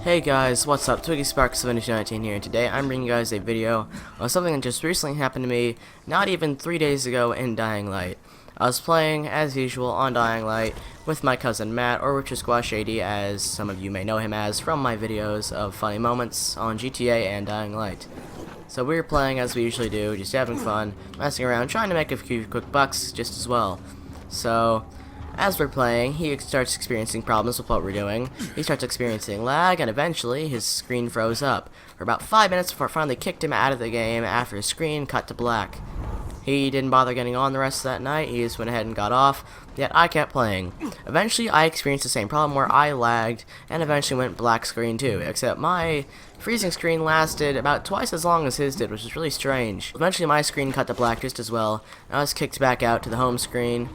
Hey guys, what's up? TwiggySpark7219 here, and today I'm bringing you guys a video on something that just recently happened to me not even 3 days ago in Dying Light. I was playing, as usual, on Dying Light with my cousin Matt, or Richard Squash 80, as some of you may know him as from my videos of funny moments on GTA and Dying Light. So we were playing as we usually do, just having fun, messing around, trying to make a few quick bucks just as well. So as we're playing, he starts experiencing problems with what we're doing. He starts experiencing lag, and eventually his screen froze up for about 5 minutes before it finally kicked him out of the game after his screen cut to black. He didn't bother getting on the rest of that night. He just went ahead and got off, yet I kept playing. Eventually I experienced the same problem where I lagged and eventually went black screen too, except my freezing screen lasted about twice as long as his did, which was really strange. Eventually my screen cut to black just as well, and I was kicked back out to the home screen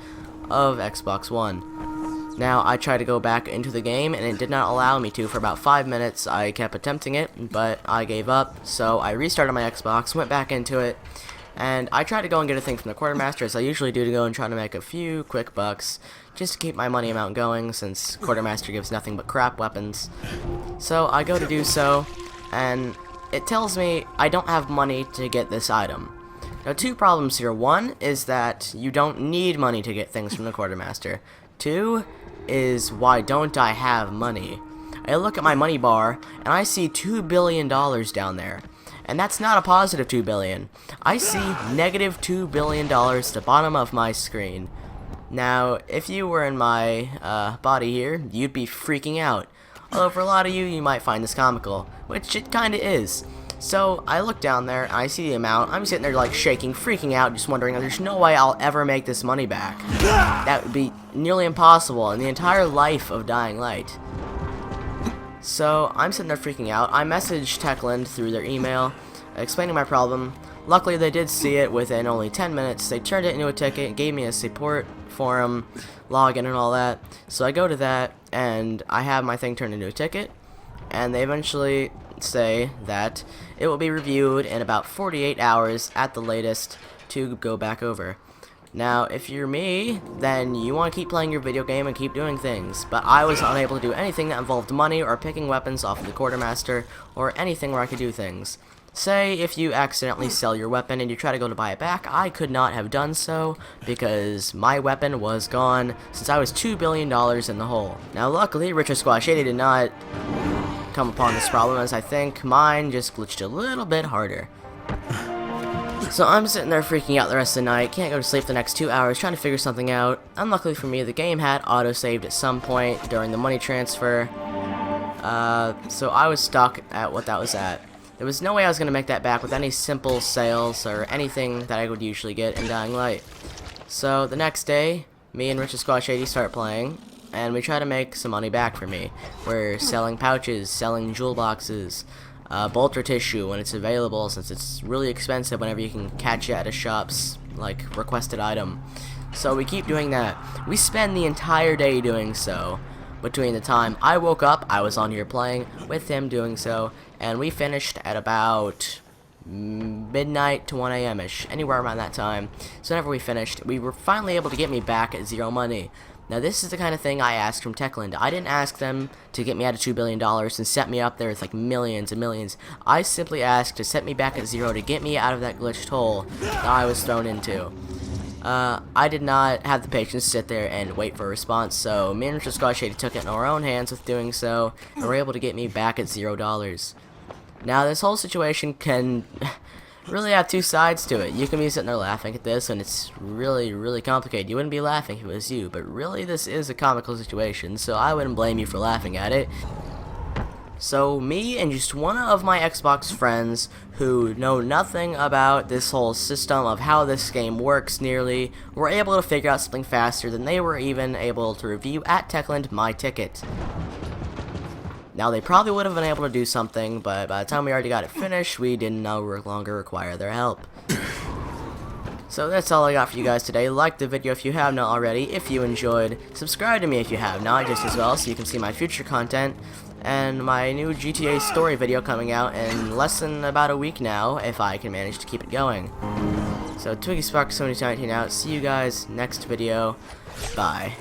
of Xbox One. Now I tried to go back into the game and it did not allow me to for about 5 minutes. I kept attempting it, but I gave up, so I restarted my Xbox, went back into it, and I tried to go and get a thing from the quartermaster, as I usually do, to go and try to make a few quick bucks just to keep my money amount going, since quartermaster gives nothing but crap weapons. So I go to do so, and it tells me I don't have money to get this item. Now, two problems here. One is that you don't need money to get things from the quartermaster. Two is, why don't I have money? I look at my money bar and I see $2 billion down there, and that's not a positive $2 billion. I see negative $2 billion at the bottom of my screen. Now, if you were in my body here, you'd be freaking out. Although for a lot of you, you might find this comical, which it kinda is. So I look down there, and I see the amount. I'm sitting there like shaking, freaking out, just wondering, there's no way I'll ever make this money back. That would be nearly impossible in the entire life of Dying Light. So I'm sitting there freaking out. I messaged Techland through their email, explaining my problem. Luckily they did see it within only 10 minutes. They turned it into a ticket, gave me a support forum, login and all that. So I go to that, and I have my thing turned into a ticket, and they eventually say that it will be reviewed in about 48 hours at the latest to go back over. Now, if you're me, then you want to keep playing your video game and keep doing things, but I was unable to do anything that involved money or picking weapons off of the quartermaster or anything where I could do things. Say if you accidentally sell your weapon and you try to go to buy it back, I could not have done so because my weapon was gone since I was $2 billion in the hole. Now luckily, Richard Squash 80 did not come upon this problem, as I think mine just glitched a little bit harder. So I'm sitting there freaking out the rest of the night, can't go to sleep the next 2 hours trying to figure something out. Unluckily for me, the game had autosaved at some point during the money transfer, so I was stuck at what that was at. There was no way I was going to make that back with any simple sales or anything that I would usually get in Dying Light. So the next day, me and Richard Squash 80 start playing, and we try to make some money back for me. We're selling pouches, selling jewel boxes, bolter tissue when it's available, since it's really expensive whenever you can catch it at a shop's like requested item. So we keep doing that. We spend the entire day doing so. Between the time I woke up, I was on here playing with him doing so, and we finished at about midnight to 1 a.m.-ish, anywhere around that time. So whenever we finished, we were finally able to get me back at zero money. Now this is the kind of thing I asked from Techland. I didn't ask them to get me out of $2 billion and set me up there with like millions and millions. I simply asked to set me back at zero to get me out of that glitched hole that I was thrown into. I did not have the patience to sit there and wait for a response, so me and Richard Squash 80 took it in our own hands with doing so, and were able to get me back at $0. Now this whole situation can really have two sides to it. You can be sitting there laughing at this, and it's really, really complicated. You wouldn't be laughing if it was you, but really this is a comical situation, so I wouldn't blame you for laughing at it. So me and just one of my Xbox friends who know nothing about this whole system of how this game works nearly were able to figure out something faster than they were even able to review at Techland My Ticket. Now they probably would have been able to do something, but by the time we already got it finished, we did no longer require their help. So that's all I got for you guys today. Like the video if you have not already, if you enjoyed. Subscribe to me if you have not, just as well, so you can see my future content. And my new GTA story video coming out in less than about a week now, if I can manage to keep it going. So TwiggySpark7219 out. See you guys next video. Bye.